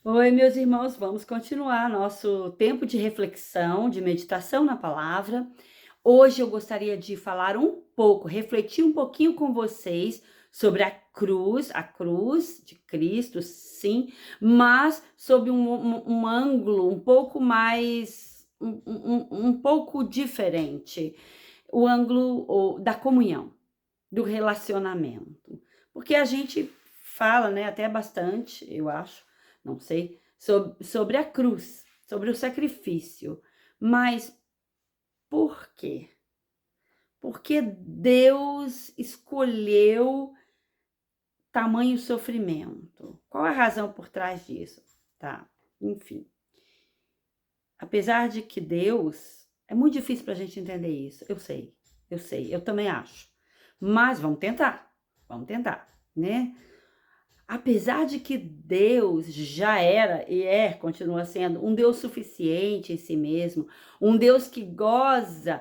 Oi, meus irmãos, vamos continuar nosso tempo de reflexão, de meditação na palavra. Hoje eu gostaria de falar um pouco, refletir um pouquinho com vocês sobre a cruz de Cristo, sim, mas sob um ângulo um pouco mais, um pouco diferente, o ângulo da comunhão, do relacionamento. Porque a gente fala, né, até bastante, eu acho, não sei, sobre a cruz, sobre o sacrifício. Mas por quê? Porque Deus escolheu tamanho sofrimento. Qual a razão por trás disso? Tá, enfim. Apesar de que Deus, é muito difícil para a gente entender isso. Eu sei, eu também acho. Mas vamos tentar, né? Apesar de que Deus já era e continua sendo um Deus suficiente em si mesmo, um Deus que goza,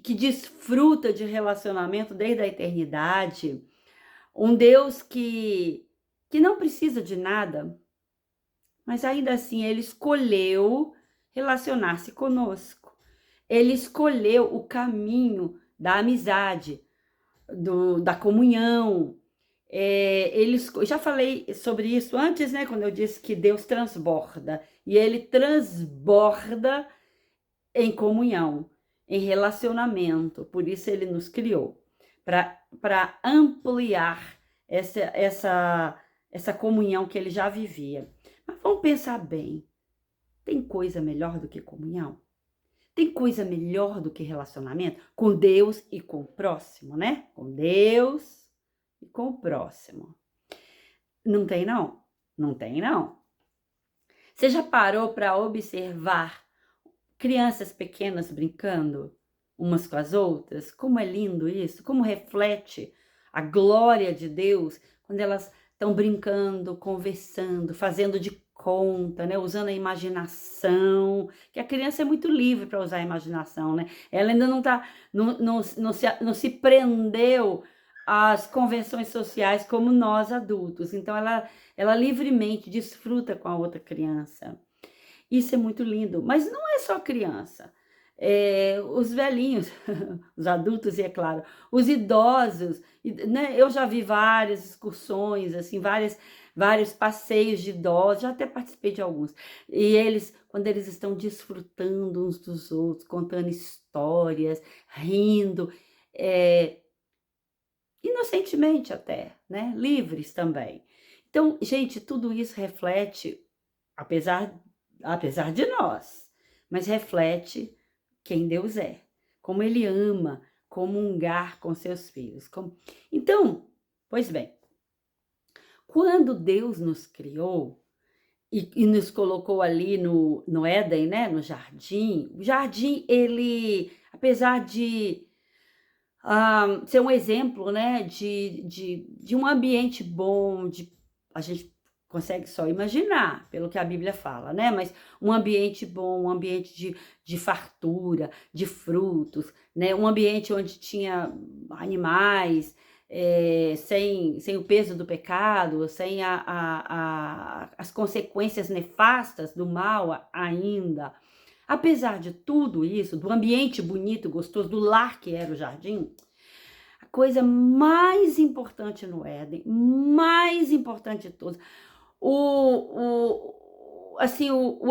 que desfruta de relacionamento desde a eternidade, um Deus que não precisa de nada, mas ainda assim ele escolheu relacionar-se conosco. Ele escolheu o caminho da amizade, da comunhão. Já falei sobre isso antes, né? Quando eu disse que Deus transborda. E ele transborda em comunhão, em relacionamento. Por isso ele nos criou, para ampliar essa comunhão que ele já vivia. Mas vamos pensar bem: tem coisa melhor do que comunhão? Tem coisa melhor do que relacionamento? Com Deus e com o próximo, né? Com Deus e com o próximo. Não tem, não? Não tem, não. Você já parou para observar crianças pequenas brincando umas com as outras? Como é lindo isso, como reflete a glória de Deus quando elas estão brincando, conversando, fazendo de conta, né? Usando a imaginação, que a criança é muito livre para usar a imaginação, né? Ela ainda não se prendeu às convenções sociais como nós adultos, então ela livremente desfruta com a outra criança. Isso é muito lindo, mas não é só criança. Os velhinhos, os adultos, e é claro, os idosos, né? Eu já vi várias excursões, assim, vários passeios de idosos, já até participei de alguns. E eles, quando eles estão desfrutando uns dos outros, contando histórias, rindo, é, inocentemente até, né? Livres também. Então, gente, tudo isso reflete, apesar apesar de nós, mas reflete quem Deus é, como ele ama comungar com seus filhos. Então, pois bem, quando Deus nos criou e nos colocou ali no Éden, né, no jardim, o jardim, ele, apesar de ser um exemplo, né, de um ambiente bom, a gente consegue só imaginar, pelo que a Bíblia fala, né, mas um ambiente bom, um ambiente de fartura, de frutos, né, um ambiente onde tinha animais, sem o peso do pecado, sem as consequências nefastas do mal ainda. Apesar de tudo isso, do ambiente bonito, gostoso, do lar que era o jardim, a coisa mais importante no Éden, mais importante de todas, o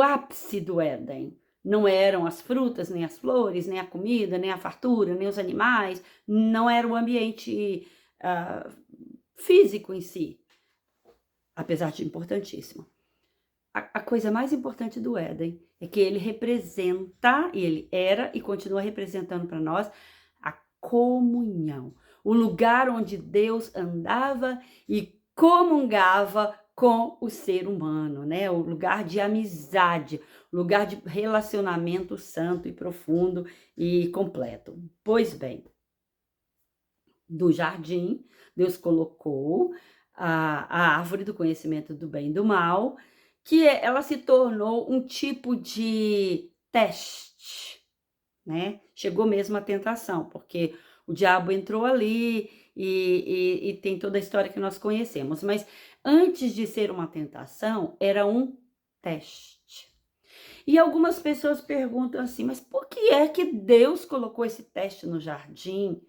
ápice do Éden, não eram as frutas, nem as flores, nem a comida, nem a fartura, nem os animais, não era o ambiente físico em si, apesar de importantíssimo. A coisa mais importante do Éden é que ele representa, e ele era e continua representando para nós, a comunhão. O lugar onde Deus andava e comungava com o ser humano, né? O lugar de amizade, o lugar de relacionamento santo e profundo e completo. Pois bem, do jardim, Deus colocou a árvore do conhecimento do bem e do mal, que ela se tornou um tipo de teste, né? Chegou mesmo a tentação, porque o diabo entrou ali e tem toda a história que nós conhecemos. Mas antes de ser uma tentação, era um teste. E algumas pessoas perguntam assim, mas por que é que Deus colocou esse teste no jardim?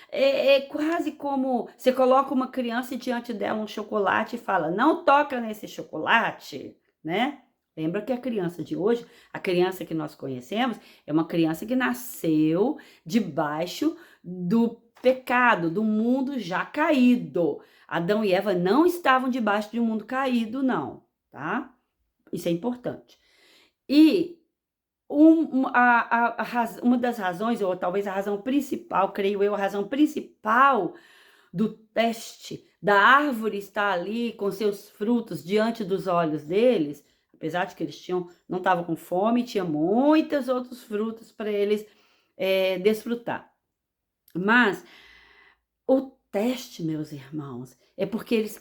É quase como você coloca uma criança e diante dela um chocolate e fala: "Não toca nesse chocolate", né. Lembra que a criança de hoje, a criança que nós conhecemos, é uma criança que nasceu debaixo do pecado, do mundo já caído. Adão e Eva não estavam debaixo de um mundo caído não, tá. Isso é importante. E uma das razões, ou talvez a razão principal, creio eu, a razão principal do teste, da árvore estar ali com seus frutos diante dos olhos deles, apesar de que eles não estavam com fome, tinha muitos outros frutos para eles desfrutar. Mas o teste, meus irmãos, é porque eles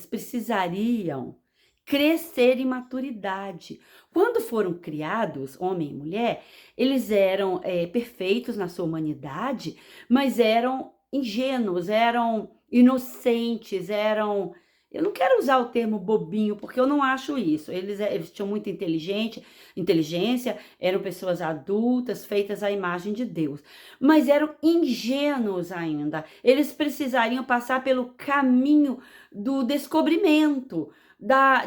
precisariam crescer em maturidade. Quando foram criados, homem e mulher, eles eram perfeitos na sua humanidade, mas eram ingênuos, eram inocentes, eram. Eu não quero usar o termo bobinho, porque eu não acho isso. Eles tinham muita inteligência, eram pessoas adultas, feitas à imagem de Deus, mas eram ingênuos ainda. Eles precisariam passar pelo caminho do descobrimento,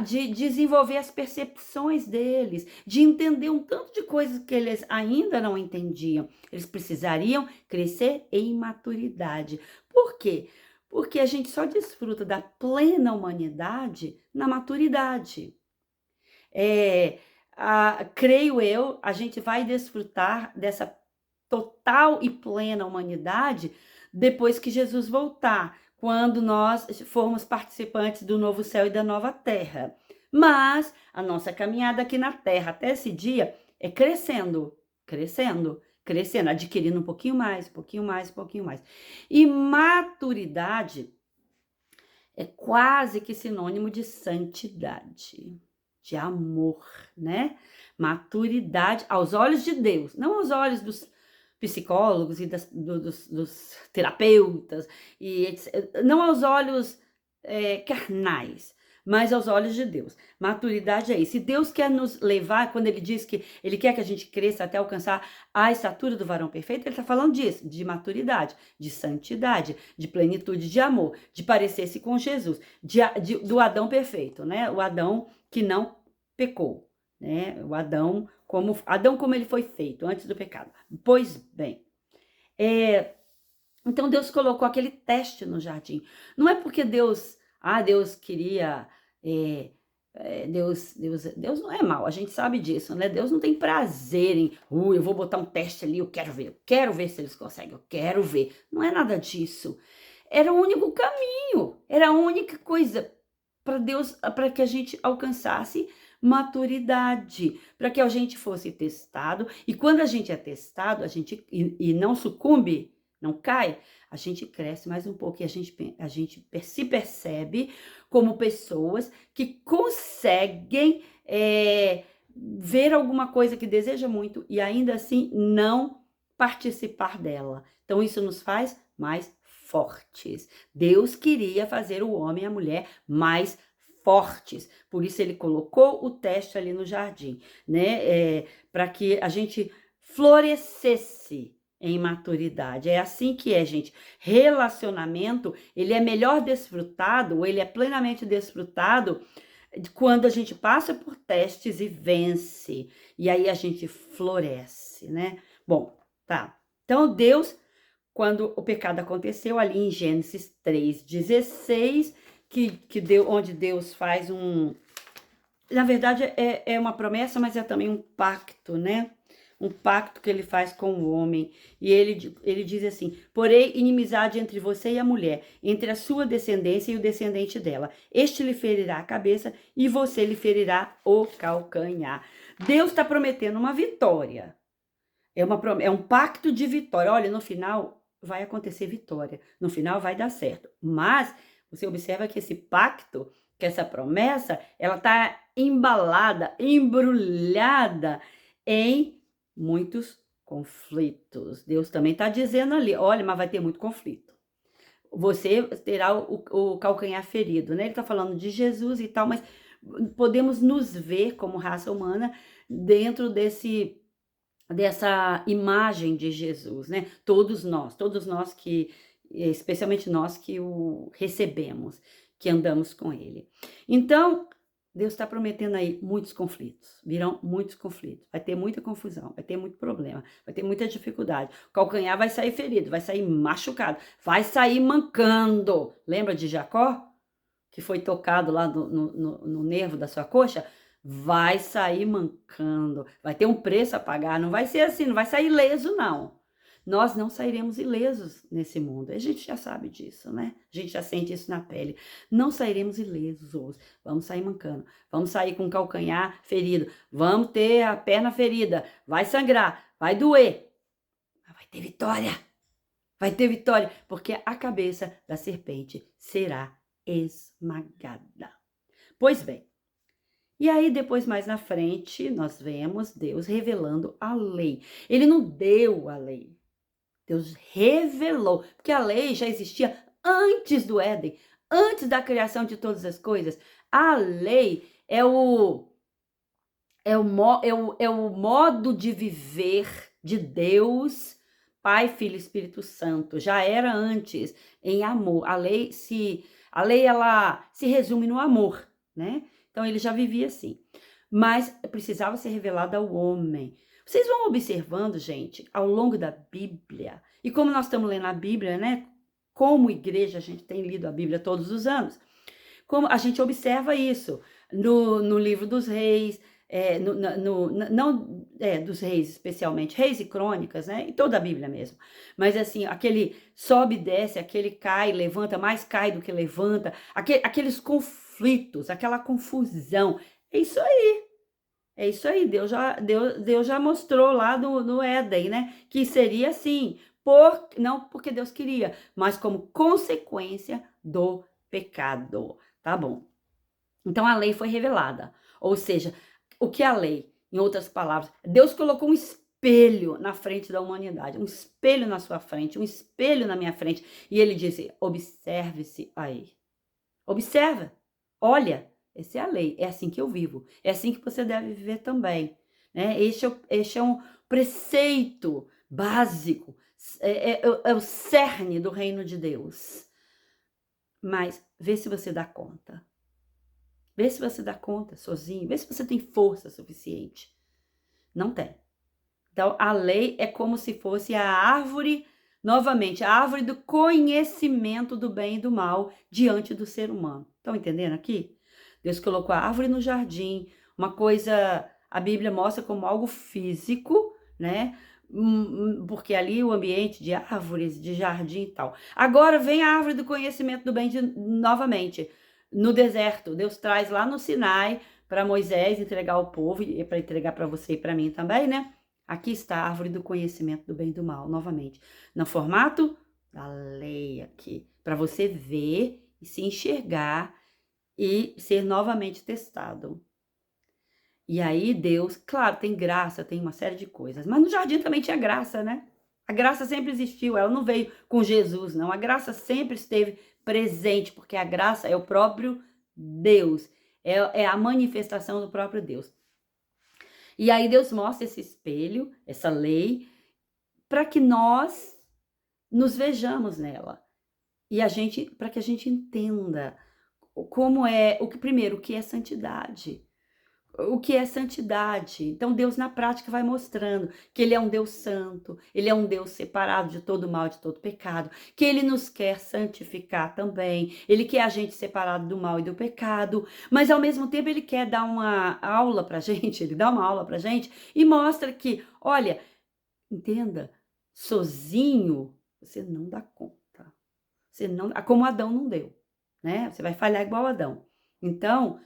de desenvolver as percepções deles, de entender um tanto de coisas que eles ainda não entendiam. Eles precisariam crescer em maturidade. Por quê? Porque a gente só desfruta da plena humanidade na maturidade. Creio eu, a gente vai desfrutar dessa total e plena humanidade depois que Jesus voltar, quando nós formos participantes do novo céu e da nova terra. Mas a nossa caminhada aqui na terra até esse dia é crescendo, crescendo, crescendo, adquirindo um pouquinho mais, um pouquinho mais, um pouquinho mais. E maturidade é quase que sinônimo de santidade, de amor, né? Maturidade aos olhos de Deus, não aos olhos dos psicólogos e dos terapeutas, não aos olhos carnais, mas aos olhos de Deus. Maturidade é isso. E Deus quer nos levar, quando Ele diz que Ele quer que a gente cresça até alcançar a estatura do varão perfeito, Ele está falando disso, de maturidade, de santidade, de plenitude de amor, de parecer-se com Jesus, do Adão perfeito, né? O Adão que não pecou, né? O Adão como ele foi feito antes do pecado. Pois bem, então Deus colocou aquele teste no jardim. Não é porque Deus queria. Deus não é mau, a gente sabe disso, né? Deus não tem prazer em, eu vou botar um teste ali, eu quero ver se eles conseguem, eu quero ver. Não é nada disso. Era o único caminho, era a única coisa para Deus, para que a gente alcançasse maturidade, para que a gente fosse testado. E quando a gente é testado, e não sucumbe, não cai, a gente cresce mais um pouco e a gente se percebe como pessoas que conseguem ver alguma coisa que deseja muito e ainda assim não participar dela. Então isso nos faz mais fortes. Deus queria fazer o homem e a mulher mais fortes, por isso ele colocou o teste ali no jardim, né? Para que a gente florescesse em maturidade. É assim que é, gente. Relacionamento, ele é melhor desfrutado, ele é plenamente desfrutado quando a gente passa por testes e vence. E aí a gente floresce, né? Bom, tá. Então Deus, quando o pecado aconteceu ali em Gênesis 3:16, onde Deus faz na verdade é uma promessa, mas é também um pacto, né? Um pacto que ele faz com o homem. E ele diz assim: porém, inimizade entre você e a mulher, entre a sua descendência e o descendente dela. Este lhe ferirá a cabeça e você lhe ferirá o calcanhar. Deus está prometendo uma vitória. É um pacto de vitória. Olha, no final vai acontecer vitória. No final vai dar certo. Mas você observa que esse pacto, que essa promessa, ela está embalada, embrulhada em muitos conflitos. Deus também está dizendo ali, olha, mas vai ter muito conflito. Você terá o calcanhar ferido, né? Ele está falando de Jesus e tal, mas podemos nos ver como raça humana dentro dessa imagem de Jesus, né? Todos nós que, especialmente nós que o recebemos, que andamos com ele. Então, Deus está prometendo aí muitos conflitos, virão muitos conflitos, vai ter muita confusão, vai ter muito problema, vai ter muita dificuldade. O calcanhar vai sair ferido, vai sair machucado, vai sair mancando. Lembra de Jacó? Que foi tocado lá no nervo da sua coxa? Vai sair mancando, vai ter um preço a pagar, não vai ser assim, não vai sair ileso, não. Nós não sairemos ilesos nesse mundo. A gente já sabe disso, né? A gente já sente isso na pele. Não sairemos ilesos. Vamos sair mancando. Vamos sair com o calcanhar ferido. Vamos ter a perna ferida. Vai sangrar. Vai doer. Mas vai ter vitória. Vai ter vitória. Porque a cabeça da serpente será esmagada. Pois bem. E aí, depois, mais na frente, nós vemos Deus revelando a lei. Ele não deu a lei. Deus revelou, porque a lei já existia antes do Éden, antes da criação de todas as coisas. A lei é o modo de viver de Deus, Pai, Filho e Espírito Santo. Já era antes em amor. A lei ela se resume no amor, né? Então ele já vivia assim. Mas precisava ser revelado ao homem. Vocês vão observando, gente, ao longo da Bíblia, e como nós estamos lendo a Bíblia, né? Como igreja, a gente tem lido a Bíblia todos os anos. Como a gente observa isso no livro dos reis, dos reis especialmente, reis e crônicas, né? Em toda a Bíblia mesmo. Mas assim, aquele sobe e desce, aquele cai, levanta, mais cai do que levanta, aqueles conflitos, aquela confusão. É isso aí. É isso aí, Deus já mostrou lá no Éden, né? Que seria assim, não porque Deus queria, mas como consequência do pecado. Tá bom. Então a lei foi revelada. Ou seja, o que é a lei? Em outras palavras, Deus colocou um espelho na frente da humanidade, um espelho na sua frente, um espelho na minha frente. E ele disse: observe-se aí. Observa, olha. Essa é a lei, é assim que eu vivo, é assim que você deve viver também, né? Este é um preceito básico, é o cerne do reino de Deus. Mas vê se você dá conta, vê se você dá conta sozinho, vê se você tem força suficiente. Não tem. Então a lei é como se fosse a árvore, novamente, a árvore do conhecimento do bem e do mal diante do ser humano. Estão entendendo aqui? Deus colocou a árvore no jardim, uma coisa, a Bíblia mostra como algo físico, né? Porque ali o ambiente de árvores, de jardim e tal. Agora vem a árvore do conhecimento do bem novamente, no deserto. Deus traz lá no Sinai para Moisés entregar ao povo, e para entregar para você e para mim também, né? Aqui está a árvore do conhecimento do bem e do mal, novamente. No formato da lei aqui, para você ver e se enxergar e ser novamente testado. E aí Deus, claro, tem graça, tem uma série de coisas, mas no jardim também tinha graça, né? A graça sempre existiu, ela não veio com Jesus, não. A graça sempre esteve presente, porque a graça é o próprio Deus, é a manifestação do próprio Deus. E aí Deus mostra esse espelho, essa lei, para que nós nos vejamos nela. E para que a gente entenda como é, primeiro, o que é santidade. O que é santidade? Então Deus na prática vai mostrando que Ele é um Deus santo, Ele é um Deus separado de todo mal, de todo pecado, que Ele nos quer santificar também, Ele quer a gente separado do mal e do pecado, mas ao mesmo tempo Ele quer dar uma aula pra gente, Ele dá uma aula pra gente e mostra que, olha, entenda, sozinho você não dá conta, como Adão não deu, né? Você vai falhar igual Adão. Então,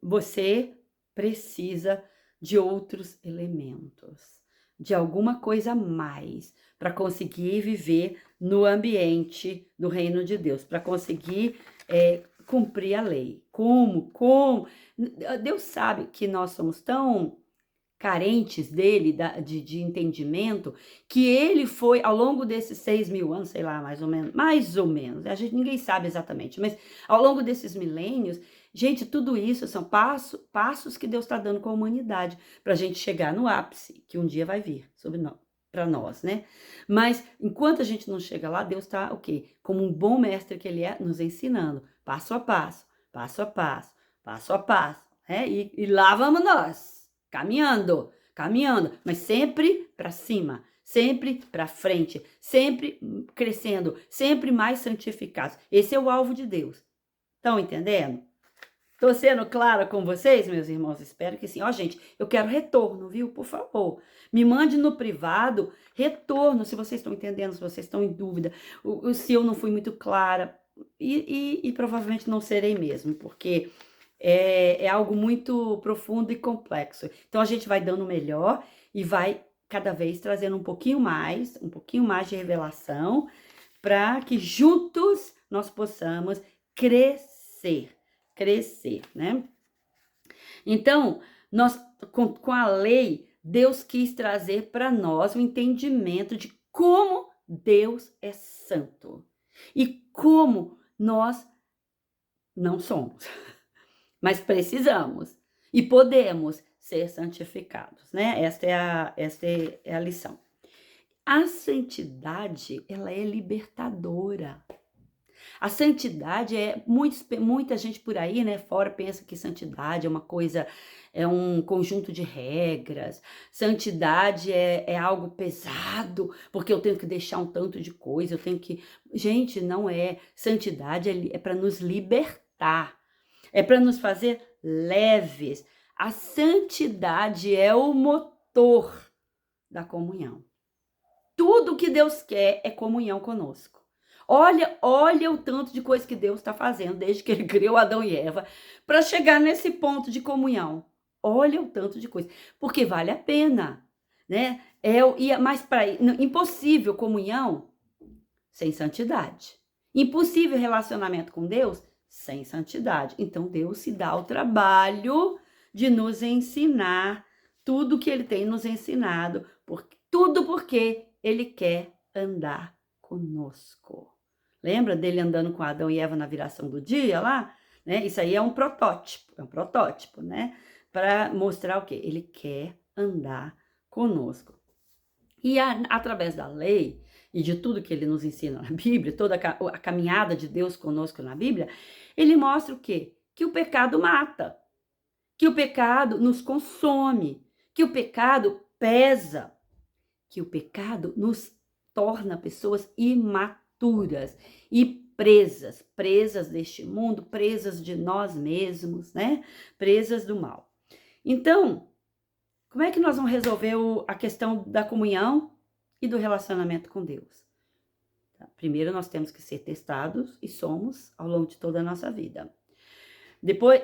você precisa de outros elementos, de alguma coisa a mais, para conseguir viver no ambiente do reino de Deus, para conseguir cumprir a lei. Como? Deus sabe que nós somos tão carentes dele, de entendimento, que ele foi, ao longo desses 6.000 anos, sei lá, mais ou menos, ninguém sabe exatamente, mas ao longo desses milênios, Gente, tudo isso são passos que Deus está dando com a humanidade para a gente chegar no ápice, que um dia vai vir sobre nós, para nós, né? Mas enquanto a gente não chega lá, Deus está o quê? Como um bom mestre que Ele é, nos ensinando, passo a passo, passo a passo, passo a passo, né? E lá vamos nós, caminhando, caminhando, mas sempre para cima, sempre para frente, sempre crescendo, sempre mais santificados. Esse é o alvo de Deus. Estão entendendo? Tô sendo clara com vocês, meus irmãos? Espero que sim. Ó, gente, eu quero retorno, viu? Por favor, me mande no privado retorno, se vocês estão entendendo, se vocês estão em dúvida, se eu não fui muito clara. E provavelmente não serei mesmo, porque é algo muito profundo e complexo. Então, a gente vai dando o melhor e vai cada vez trazendo um pouquinho mais de revelação, para que juntos nós possamos crescer, né? Então, nós, com a lei, Deus quis trazer para nós o entendimento de como Deus é santo e como nós não somos, mas precisamos e podemos ser santificados, né? Esta é a lição. A santidade, ela é libertadora. A santidade muita gente por aí, né, fora pensa que santidade é uma coisa, é um conjunto de regras. Santidade é algo pesado, porque eu tenho que deixar um tanto de coisa, eu tenho que... Gente, não é. Santidade é para nos libertar, é para nos fazer leves. A santidade é o motor da comunhão. Tudo que Deus quer é comunhão conosco. Olha o tanto de coisa que Deus está fazendo desde que Ele criou Adão e Eva para chegar nesse ponto de comunhão. Olha o tanto de coisa, porque vale a pena, né? Mas impossível comunhão sem santidade. Impossível relacionamento com Deus sem santidade. Então Deus se dá o trabalho de nos ensinar tudo que Ele tem nos ensinado, tudo porque Ele quer andar conosco. Lembra dele andando com Adão e Eva na viração do dia lá? Né? Isso aí é um protótipo, né? Para mostrar o quê? Ele quer andar conosco. E através da lei e de tudo que ele nos ensina na Bíblia, toda a caminhada de Deus conosco na Bíblia, ele mostra o quê? Que o pecado mata, que o pecado nos consome, que o pecado pesa, que o pecado nos torna pessoas imaturas e presas deste mundo, presas de nós mesmos, né? Presas do mal. Então, como é que nós vamos resolver a questão da comunhão e do relacionamento com Deus? Primeiro, nós temos que ser testados, e somos, ao longo de toda a nossa vida. Depois,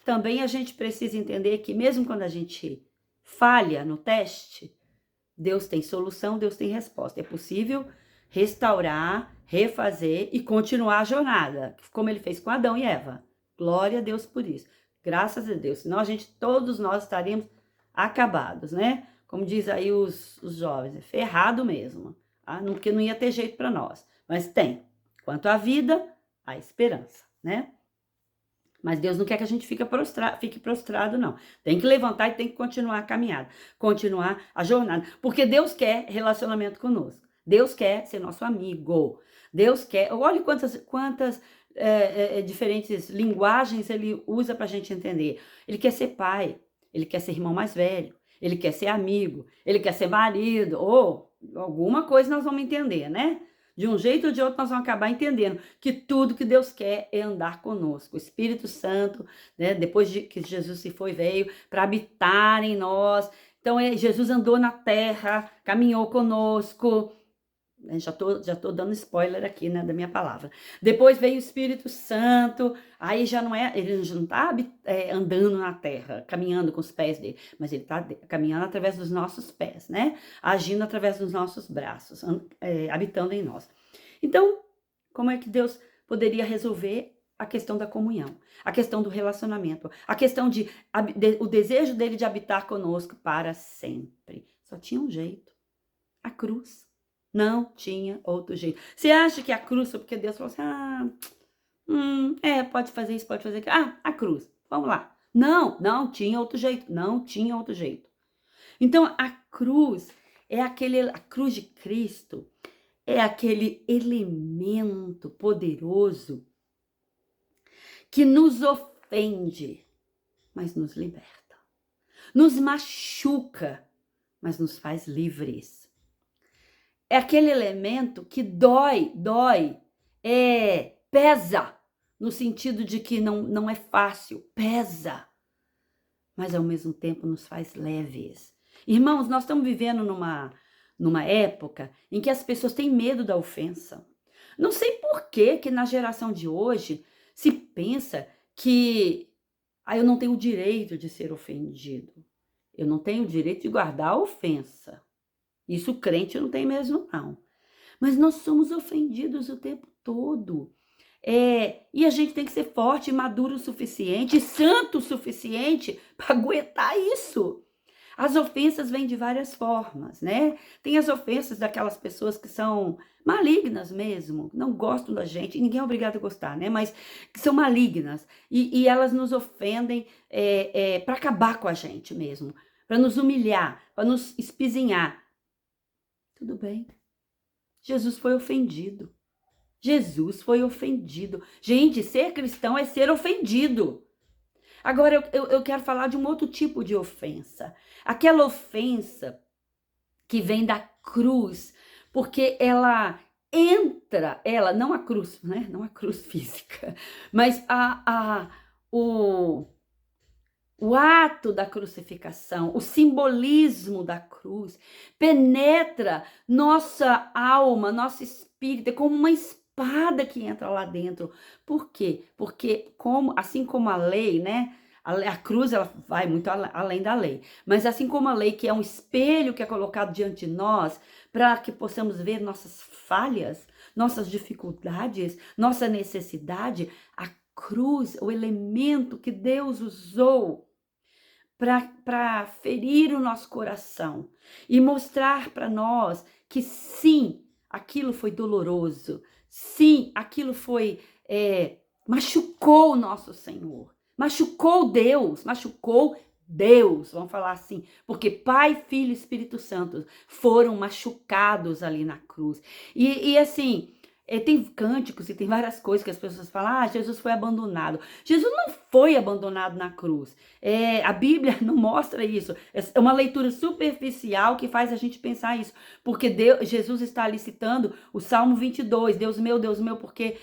também a gente precisa entender que mesmo quando a gente falha no teste, Deus tem solução, Deus tem resposta. É possível restaurar, refazer e continuar a jornada, como Ele fez com Adão e Eva. Glória a Deus por isso. Graças a Deus. Senão todos nós estaríamos acabados, né? Como diz aí os jovens, é ferrado mesmo. Porque não ia ter jeito para nós. Mas tem. Quanto à vida, a esperança, né? Mas Deus não quer que a gente fique prostrado, não. Tem que levantar e tem que continuar a caminhada, continuar a jornada. Porque Deus quer relacionamento conosco. Deus quer ser nosso amigo. Deus quer... Olha quantas diferentes linguagens Ele usa para a gente entender. Ele quer ser pai, Ele quer ser irmão mais velho, Ele quer ser amigo, Ele quer ser marido, ou alguma coisa nós vamos entender, né? De um jeito ou de outro, nós vamos acabar entendendo que tudo que Deus quer é andar conosco. O Espírito Santo, né, depois que Jesus se foi, veio para habitar em nós. Então, Jesus andou na terra, caminhou conosco. Já tô dando spoiler aqui, né, da minha palavra. Depois veio o Espírito Santo, aí ele já não está andando na terra, caminhando com os pés dele, mas ele está caminhando através dos nossos pés, né? Agindo através dos nossos braços, habitando em nós. Então, como é que Deus poderia resolver a questão da comunhão, a questão do relacionamento, a questão o desejo dele de habitar conosco para sempre? Só tinha um jeito: a cruz. Não tinha outro jeito. Você acha que a cruz foi porque Deus falou assim, Pode fazer isso, pode fazer aquilo. Ah, a cruz, vamos lá. Não, não tinha outro jeito, não tinha outro jeito. Então, a cruz a cruz de Cristo é aquele elemento poderoso que nos ofende, mas nos liberta. Nos machuca, mas nos faz livres. É aquele elemento que dói, pesa, no sentido de que não é fácil, pesa, mas ao mesmo tempo nos faz leves. Irmãos, nós estamos vivendo numa época em que as pessoas têm medo da ofensa. Não sei por que na geração de hoje se pensa que eu não tenho o direito de ser ofendido. Eu não tenho o direito de guardar a ofensa. Isso o crente não tem mesmo, não. Mas nós somos ofendidos o tempo todo. E a gente tem que ser forte, maduro o suficiente, santo o suficiente para aguentar isso. As ofensas vêm de várias formas, né? Tem as ofensas daquelas pessoas que são malignas mesmo, não gostam da gente, ninguém é obrigado a gostar, né? Mas que são malignas e elas nos ofendem para acabar com a gente mesmo, para nos humilhar, para nos espizinhar. Tudo bem. Jesus foi ofendido. Jesus foi ofendido. Gente, ser cristão é ser ofendido. Agora, eu quero falar de um outro tipo de ofensa. Aquela ofensa que vem da cruz, porque ela entra, não a cruz, né? Não a cruz física, mas o ato da crucificação, o simbolismo da cruz, penetra nossa alma, nosso espírito, é como uma espada que entra lá dentro. Por quê? Porque assim como a lei, né? A cruz ela vai muito além da lei. Mas assim como a lei, que é um espelho que é colocado diante de nós, para que possamos ver nossas falhas, nossas dificuldades, nossa necessidade, a cruz, o elemento que Deus usou para ferir o nosso coração e mostrar para nós que sim, aquilo foi doloroso, sim, aquilo foi machucou o nosso Senhor, machucou Deus, vamos falar assim, porque Pai, Filho e Espírito Santo foram machucados ali na cruz. E assim, tem cânticos e tem várias coisas que as pessoas falam, Jesus foi abandonado. Jesus não foi abandonado na cruz. A Bíblia não mostra isso. É uma leitura superficial que faz a gente pensar isso. Porque Jesus está ali citando o Salmo 22, Deus meu, porque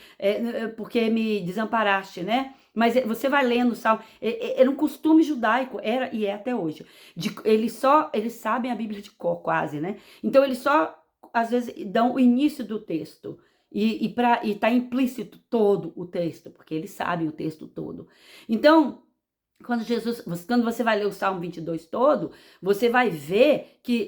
me desamparaste, né? Mas você vai lendo o Salmo, era um costume judaico, era e é até hoje. Eles sabem a Bíblia de cor quase, né? Então eles só, às vezes, dão o início do texto. E tá implícito todo o texto, porque eles sabem o texto todo. Então, quando você vai ler o Salmo 22 todo, você vai ver que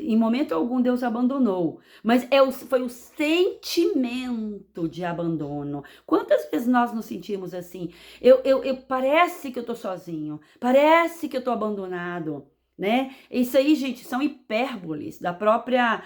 em momento algum Deus abandonou, mas foi o sentimento de abandono. Quantas vezes nós nos sentimos assim? Parece que eu tô sozinho, parece que eu tô abandonado. Né? Isso aí, gente, são hipérboles da própria,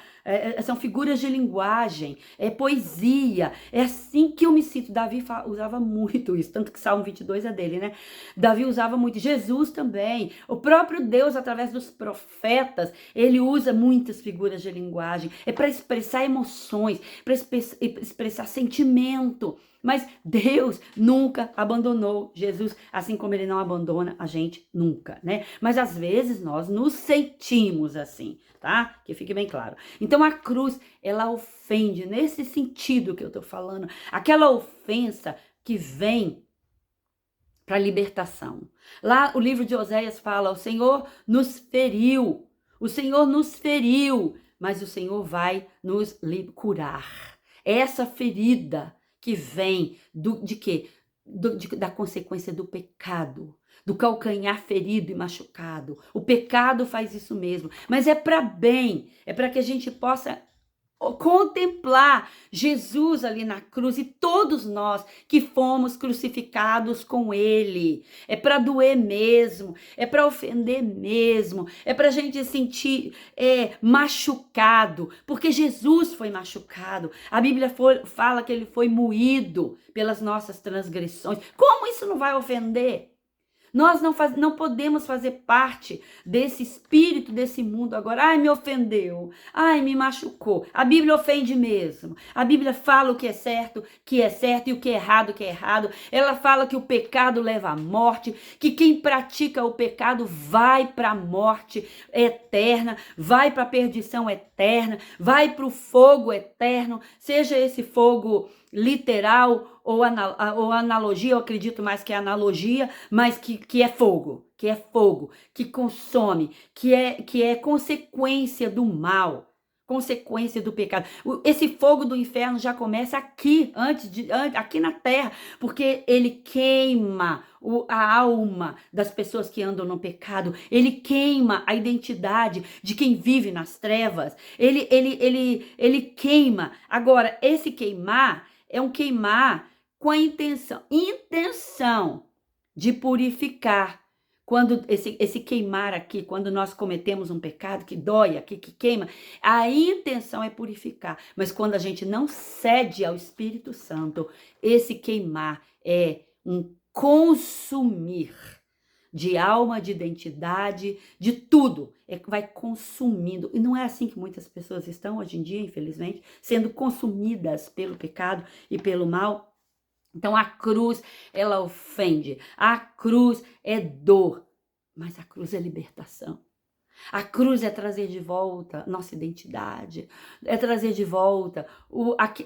são figuras de linguagem, é poesia, é assim que eu me sinto. Davi usava muito isso, tanto que Salmo 22 é dele, né? Davi usava muito, Jesus também, o próprio Deus, através dos profetas, ele usa muitas figuras de linguagem, é para expressar emoções, para expressar sentimento. Mas Deus nunca abandonou Jesus, assim como ele não abandona a gente nunca, né? Mas às vezes nós nos sentimos assim, tá? Que fique bem claro. Então a cruz, ela ofende nesse sentido que eu tô falando, aquela ofensa que vem para libertação. Lá o livro de Oséias fala: o Senhor nos feriu, mas o Senhor vai nos curar. Essa ferida que vem de quê? Da consequência do pecado, do calcanhar ferido e machucado. O pecado faz isso mesmo, mas é para bem, é para que a gente possa contemplar Jesus ali na cruz e todos nós que fomos crucificados com ele. É para doer mesmo, é para ofender mesmo, é para a gente sentir machucado, porque Jesus foi machucado. A Bíblia fala que ele foi moído pelas nossas transgressões. Como isso não vai ofender? Nós não podemos fazer parte desse espírito, desse mundo agora. Ai, me ofendeu. Ai, me machucou. A Bíblia ofende mesmo. A Bíblia fala o que é certo, e o que é errado. Ela fala que o pecado leva à morte, que quem pratica o pecado vai para a morte eterna, vai para a perdição eterna, vai para o fogo eterno, seja esse fogo literal ou analogia, eu acredito mais que é analogia, mas que é fogo, que consome, que é consequência do mal, consequência do pecado. Esse fogo do inferno já começa aqui, aqui na terra, porque ele queima a alma das pessoas que andam no pecado, ele queima a identidade de quem vive nas trevas, ele queima. Agora, esse queimar é um queimar com a intenção de purificar. Quando esse queimar aqui, quando nós cometemos um pecado que dói aqui, que queima, a intenção é purificar. Mas quando a gente não cede ao Espírito Santo, esse queimar é um consumir de alma, de identidade, de tudo. Vai consumindo. E não é assim que muitas pessoas estão hoje em dia, infelizmente, sendo consumidas pelo pecado e pelo mal. Então a cruz, ela ofende. A cruz é dor, mas a cruz é libertação. A cruz é trazer de volta nossa identidade, é trazer de volta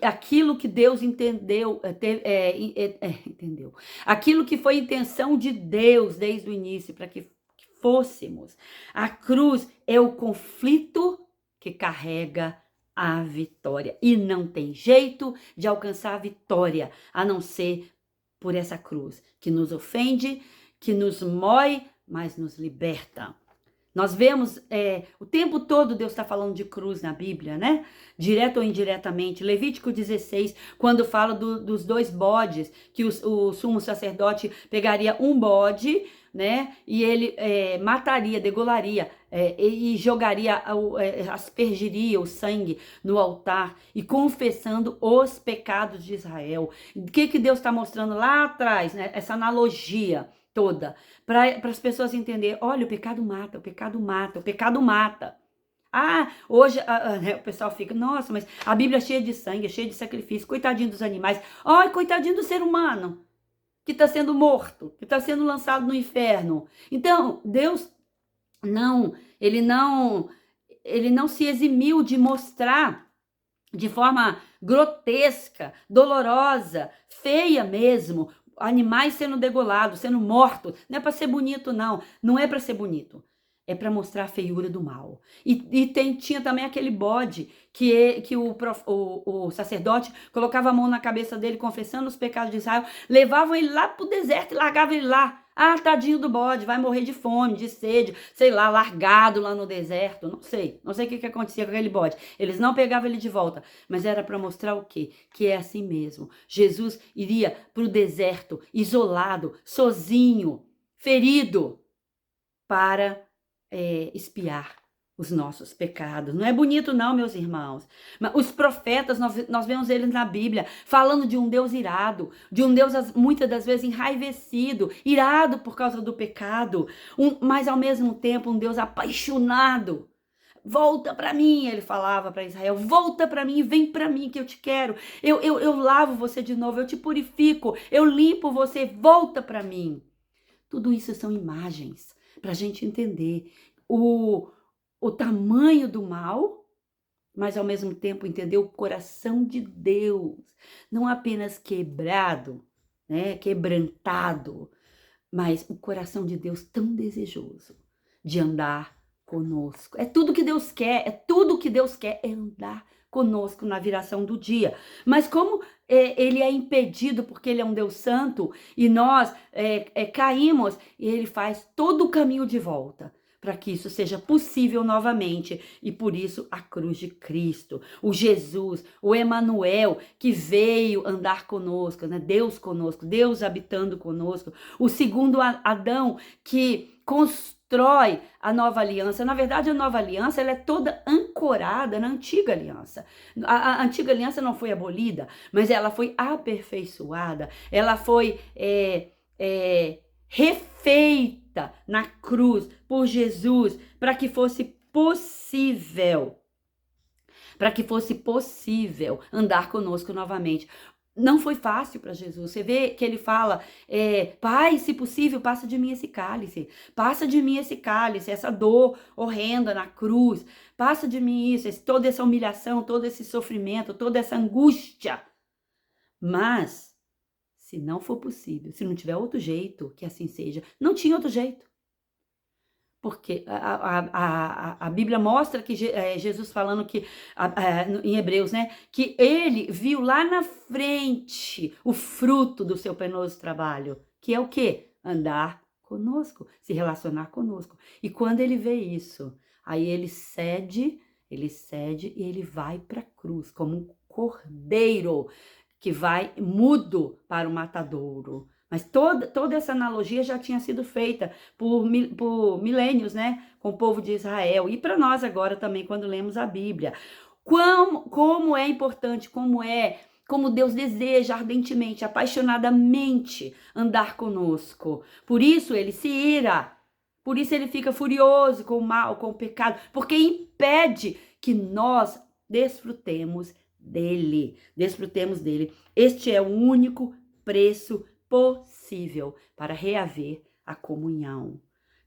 aquilo que Deus entendeu, entendeu. Aquilo que foi intenção de Deus desde o início, para que fôssemos. A cruz é o conflito que carrega a vitória. E não tem jeito de alcançar a vitória, a não ser por essa cruz, que nos ofende, que nos mói, mas nos liberta. Nós vemos o tempo todo Deus está falando de cruz na Bíblia, né? Direto ou indiretamente. Levítico 16, quando fala dos 2 bodes, que o sumo sacerdote pegaria um bode, né? E ele mataria, degolaria e jogaria, aspergiria o sangue no altar e confessando os pecados de Israel. O que Deus está mostrando lá atrás, né? Essa analogia toda, para as pessoas entenderem, olha, o pecado mata, o pecado mata, o pecado mata. Ah, hoje o pessoal fica, nossa, mas a Bíblia é cheia de sangue, é cheia de sacrifício, coitadinho dos animais, ai, coitadinho do ser humano, que está sendo morto, que está sendo lançado no inferno. Então, Deus ele não se eximiu de mostrar de forma grotesca, dolorosa, feia mesmo, animais sendo degolados, sendo mortos. Não é para ser bonito, não. Não é para ser bonito. É para mostrar a feiura do mal. E tinha também aquele bode que o sacerdote colocava a mão na cabeça dele, confessando os pecados de Israel, levavam ele lá para o deserto e largavam ele lá. Ah, tadinho do bode, vai morrer de fome, de sede, sei lá, largado lá no deserto. Não sei o que acontecia com aquele bode. Eles não pegavam ele de volta, mas era para mostrar o quê? Que é assim mesmo. Jesus iria para o deserto, isolado, sozinho, ferido, para expiar os nossos pecados. Não é bonito não, meus irmãos. Mas os profetas, nós vemos eles na Bíblia, falando de um Deus irado, de um Deus muitas das vezes enraivecido, irado por causa do pecado, mas ao mesmo tempo um Deus apaixonado. Volta para mim, ele falava para Israel, volta para mim, vem para mim que eu te quero. Eu lavo você de novo, eu te purifico, eu limpo você, volta para mim. Tudo isso são imagens para a gente entender o tamanho do mal, mas ao mesmo tempo entender o coração de Deus, não apenas quebrado, né, quebrantado, mas o coração de Deus tão desejoso de andar conosco. É tudo que Deus quer, é andar conosco na viração do dia. Mas como ele é impedido porque ele é um Deus santo e nós caímos, e ele faz todo o caminho de volta para que isso seja possível novamente. E por isso a cruz de Cristo, o Jesus, o Emanuel, que veio andar conosco, né? Deus conosco, Deus habitando conosco. O segundo Adão, que constrói a nova aliança. Na verdade, a nova aliança ela é toda ancorada na antiga aliança. A antiga aliança não foi abolida, mas ela foi aperfeiçoada, ela foi refeita na cruz por Jesus, para que fosse possível andar conosco novamente. Não foi fácil para Jesus. Você vê que ele fala, Pai, se possível, passa de mim esse cálice. Passa de mim esse cálice, essa dor horrenda na cruz. Passa de mim isso, toda essa humilhação, todo esse sofrimento, toda essa angústia. Mas, se não for possível, se não tiver outro jeito, que assim seja. Não tinha outro jeito. Porque a Bíblia mostra que Jesus falando que, em Hebreus, né? Que ele viu lá na frente o fruto do seu penoso trabalho. Que é o quê? Andar conosco, se relacionar conosco. E quando ele vê isso, aí ele cede e ele vai para a cruz, como um cordeiro que vai mudo para o matadouro. Mas toda essa analogia já tinha sido feita por milênios, né? Com o povo de Israel. E para nós agora também, quando lemos a Bíblia. Como é importante, como Deus deseja ardentemente, apaixonadamente andar conosco. Por isso ele se ira. Por isso ele fica furioso com o mal, com o pecado. Porque impede que nós desfrutemos dele. Desfrutemos dele. Este é o único preço possível para reaver a comunhão.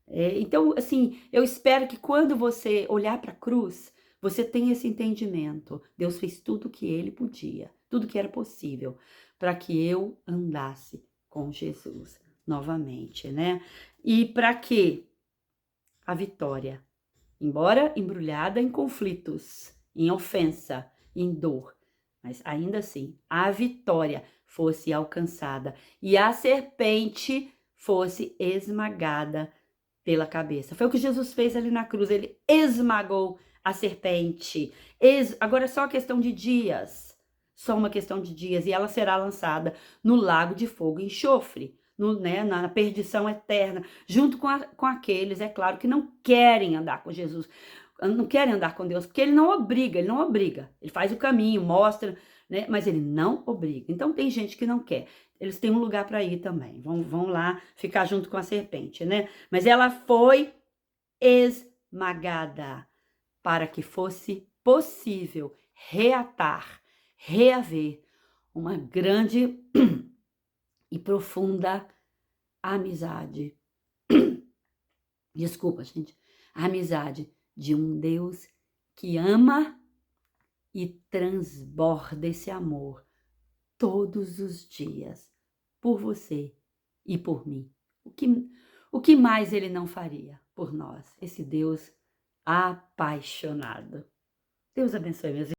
Então, assim, eu espero que quando você olhar para a cruz, você tenha esse entendimento. Deus fez tudo o que ele podia, tudo que era possível, para que eu andasse com Jesus novamente, né? E para que a vitória, embora embrulhada em conflitos, em ofensa, em dor, mas ainda assim, a vitória fosse alcançada e a serpente fosse esmagada pela cabeça. Foi o que Jesus fez ali na cruz, ele esmagou a serpente. Agora é só questão de dias, só uma questão de dias, e ela será lançada no lago de fogo e enxofre, na perdição eterna, junto com aqueles, é claro, que não querem andar com Jesus, não querem andar com Deus, porque ele não obriga, ele faz o caminho, mostra, né? Mas ele não obriga. Então tem gente que não quer. Eles têm um lugar para ir também. Vão lá ficar junto com a serpente, né? Mas ela foi esmagada para que fosse possível reaver uma grande e profunda amizade. Desculpa, gente. A amizade de um Deus que ama e transborda esse amor todos os dias por você e por mim. O que mais ele não faria por nós? Esse Deus apaixonado. Deus abençoe, meus